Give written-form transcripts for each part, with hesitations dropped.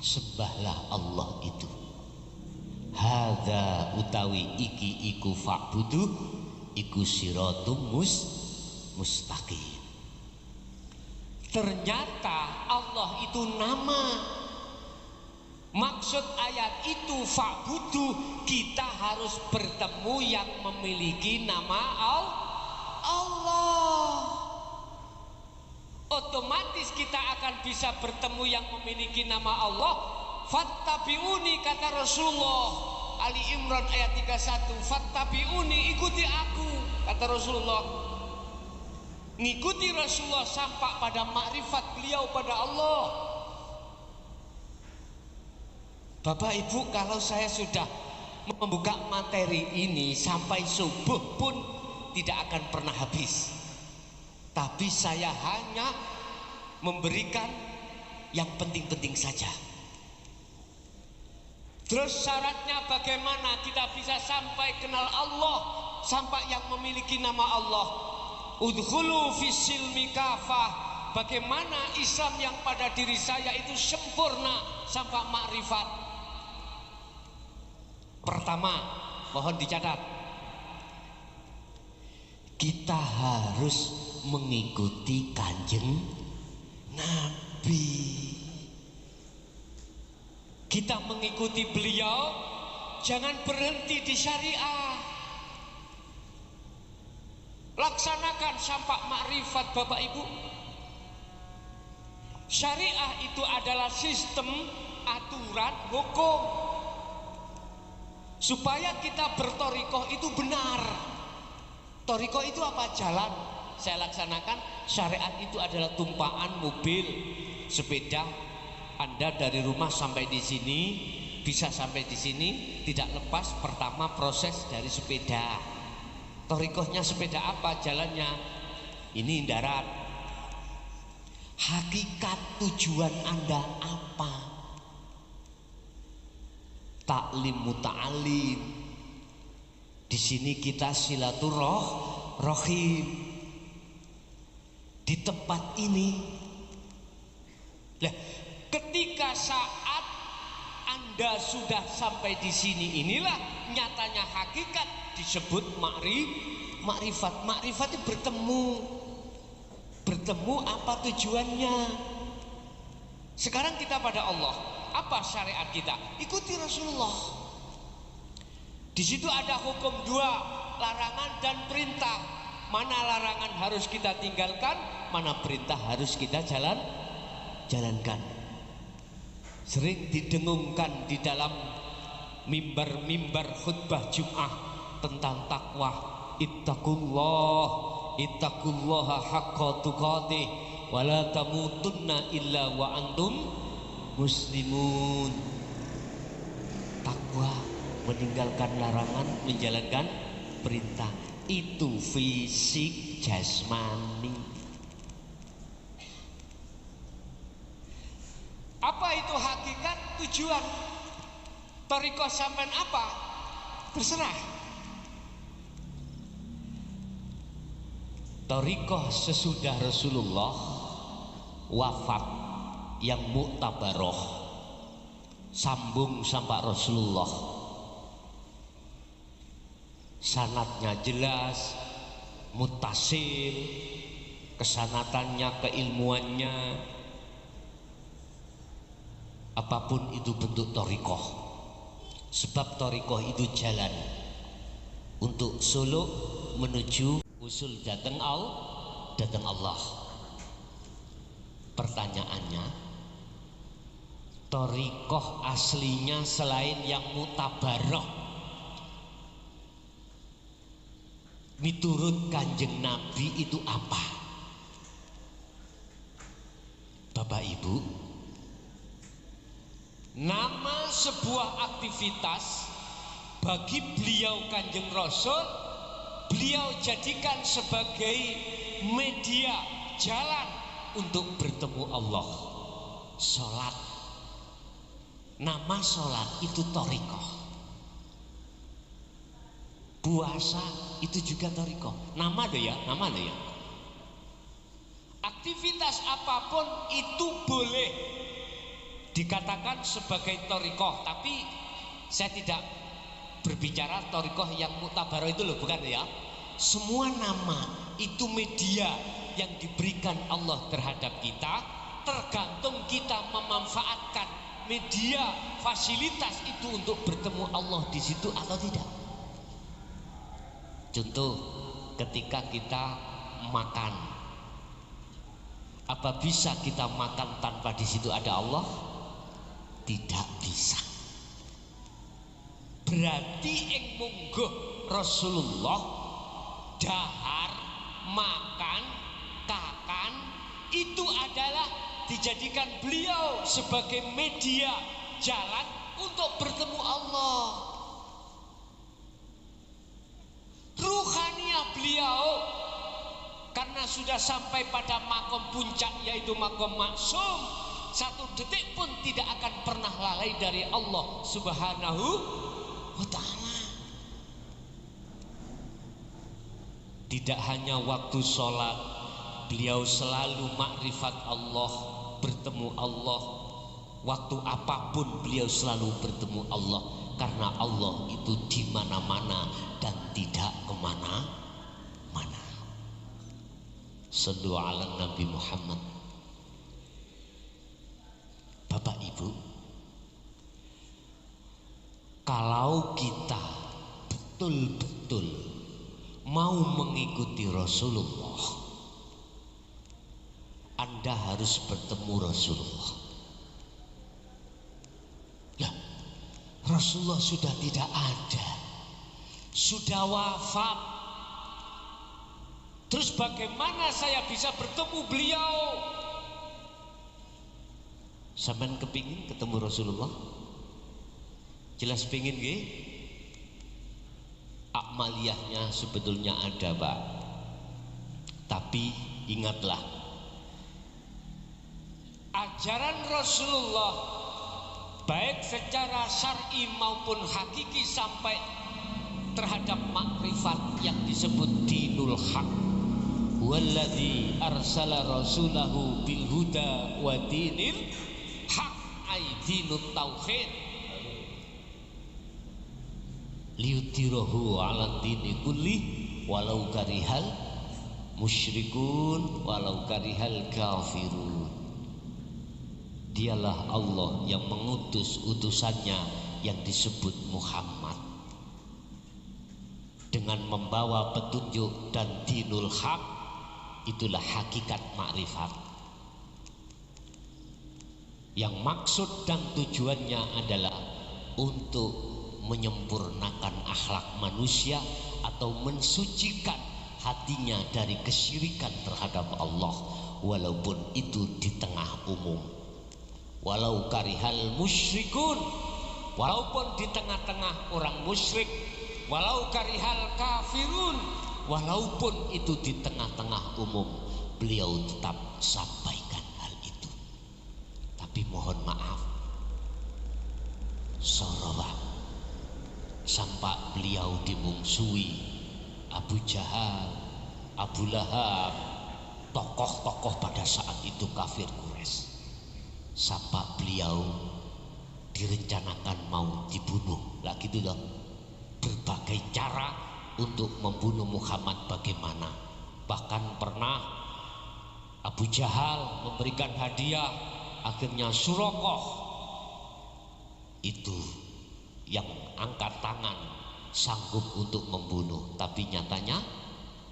sembahlah Allah itu. Hadza utawi iki iku fa'budu iku siratum mustaqim. Ternyata Allah itu nama. Maksud ayat itu fa'budu, kita harus bertemu yang memiliki nama Allah. Otomatis kita akan bisa bertemu yang memiliki nama Allah. Fattabi'uni kata Rasulullah, Ali Imran ayat 31, fattabi'uni, ikuti aku kata Rasulullah. Ngikuti Rasulullah sampai pada makrifat beliau pada Allah. Bapak Ibu, kalau saya sudah membuka materi ini sampai subuh pun tidak akan pernah habis. Tapi saya hanya memberikan yang penting-penting saja. Terus syaratnya bagaimana kita bisa sampai kenal Allah, sampai yang memiliki nama Allah. Udkhulu fis-silmi kafah. Bagaimana Islam yang pada diri saya itu sempurna sampai makrifat. Pertama, mohon dicatat, kita harus mengikuti Kanjeng Nabi. Kita mengikuti beliau, jangan berhenti di syariah. Laksanakan sampai makrifat Bapak Ibu. Syariah itu adalah sistem, aturan, hukum. Supaya kita bertorikoh itu benar. Torikoh itu apa? Jalan. Saya laksanakan. Syariat itu adalah tumpaan mobil, sepeda. Anda dari rumah sampai di sini, bisa sampai di sini, tidak lepas pertama proses dari sepeda. Torikohnya sepeda apa? Jalannya ini darat. Hakikat tujuan Anda apa? Taklim muta'alim. Di sini kita silaturahim. Di tempat ini, ketika saat Anda sudah sampai di sini, inilah nyatanya hakikat disebut makrifat. Makrifat itu bertemu apa tujuannya. Sekarang kita pada Allah, apa syariat kita? Ikuti Rasulullah. Di situ ada hukum dua, larangan dan perintah. Mana larangan harus kita tinggalkan, mana perintah harus kita jalankan. Sering didengungkan di dalam mimbar-mimbar khutbah Jum'ah tentang takwa. Ittaqullaha haqqa tuqatih wa la tamutunna illa wa antum muslimun. Takwa, meninggalkan larangan, menjalankan perintah. Itu fisik jasmani. Apa itu hakikat tujuan? Thariqah sampean apa? Terserah. Thariqah sesudah Rasulullah wafat yang muktabaroh, sambung sampai Rasulullah. Sanatnya jelas, mutasil, kesanatannya, keilmuannya, apapun itu bentuk thariqah. Sebab thariqah itu jalan untuk suluk menuju usul datang Allah. Pertanyaannya, thariqah aslinya selain yang mutabaroh miturut Kanjeng Nabi itu apa? Bapak Ibu, nama sebuah aktivitas bagi beliau Kanjeng Rasul, beliau jadikan sebagai media jalan untuk bertemu Allah. Sholat, nama sholat itu thariqah. Puasa itu juga thariqah. Nama ada ya. Aktivitas apapun itu boleh dikatakan sebagai thariqah, tapi saya tidak berbicara thariqah yang mutabaroh itu loh, bukan ya. Semua nama itu media yang diberikan Allah terhadap kita, tergantung kita memanfaatkan media fasilitas itu untuk bertemu Allah di situ atau tidak. Contoh, ketika kita makan, apa bisa kita makan tanpa di situ ada Allah? Tidak bisa. Berarti ing mungguh Rasulullah dahar, makan, kakan itu adalah dijadikan beliau sebagai media jalan untuk bertemu Allah. Ruhaniah beliau karena sudah sampai pada makom puncak yaitu makom maksum, satu detik pun tidak akan pernah lalai dari Allah Subhanahu wa ta'ala. Tidak hanya waktu sholat, beliau selalu makrifat Allah, bertemu Allah. Waktu apapun beliau selalu bertemu Allah, karena Allah itu di mana-mana dan tidak kemana-mana. Sallu ala Nabi Muhammad. Bapak Ibu, kalau kita betul-betul mau mengikuti Rasulullah, Anda harus bertemu Rasulullah. Ya, Rasulullah sudah tidak ada, sudah wafat. Terus bagaimana saya bisa bertemu beliau? Sampean kepingin ketemu Rasulullah? Jelas pingin nggih? Amaliyahnya sebetulnya ada, Pak. Tapi ingatlah, ajaran Rasulullah baik secara syar'i maupun hakiki sampai terhadap makrifat yang disebut dinul haq. Walladzi arsala rasulahu bil huda wa dinil haq, ay dinut tauhid, liyutirahu ala dini kulli walau karihal musyrikun walau karihal kafirun. Dialah Allah yang mengutus utusannya yang disebut Muhammad dengan membawa petunjuk dan dinul haq. Itulah hakikat makrifat. Yang maksud dan tujuannya adalah untuk menyempurnakan akhlak manusia atau mensucikan hatinya dari kesyirikan terhadap Allah, walaupun itu di tengah umum. Walau karihal musyrikun, walaupun di tengah-tengah orang musyrik. Walau karihal kafirun, walaupun itu di tengah-tengah umum, beliau tetap sampaikan hal itu. Tapi mohon maaf, sorowa sampai beliau dimungsuhi Abu Jahal, Abu Lahab, tokoh-tokoh pada saat itu kafir Quraisy. Sampai beliau direncanakan mau dibunuh. Lah gitu loh. Berbagai cara untuk membunuh Muhammad bagaimana. Bahkan pernah Abu Jahal memberikan hadiah, akhirnya Surakoh itu yang angkat tangan sanggup untuk membunuh, tapi nyatanya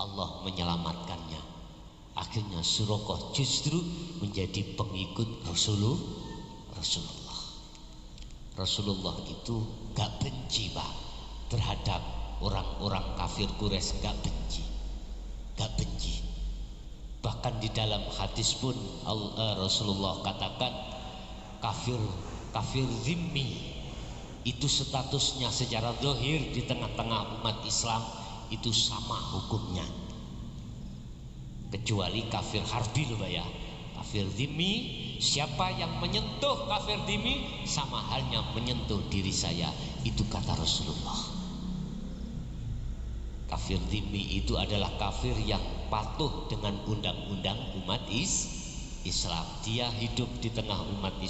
Allah menyelamatkannya. Akhirnya Surakoh justru menjadi pengikut Rasulullah. Rasulullah itu gak benci, Pak, terhadap orang-orang kafir Quraisy, gak benci. Bahkan di dalam hadis pun Rasulullah katakan kafir zimmi itu statusnya secara zahir di tengah-tengah umat Islam itu sama hukumnya, kecuali kafir harbi loh ya. Kafir zimmi, siapa yang menyentuh kafir zimmi sama halnya menyentuh diri saya, itu kata Rasulullah. Kafir zimmi itu adalah kafir yang patuh dengan undang-undang umat Islam. Dia hidup di tengah umat Islam.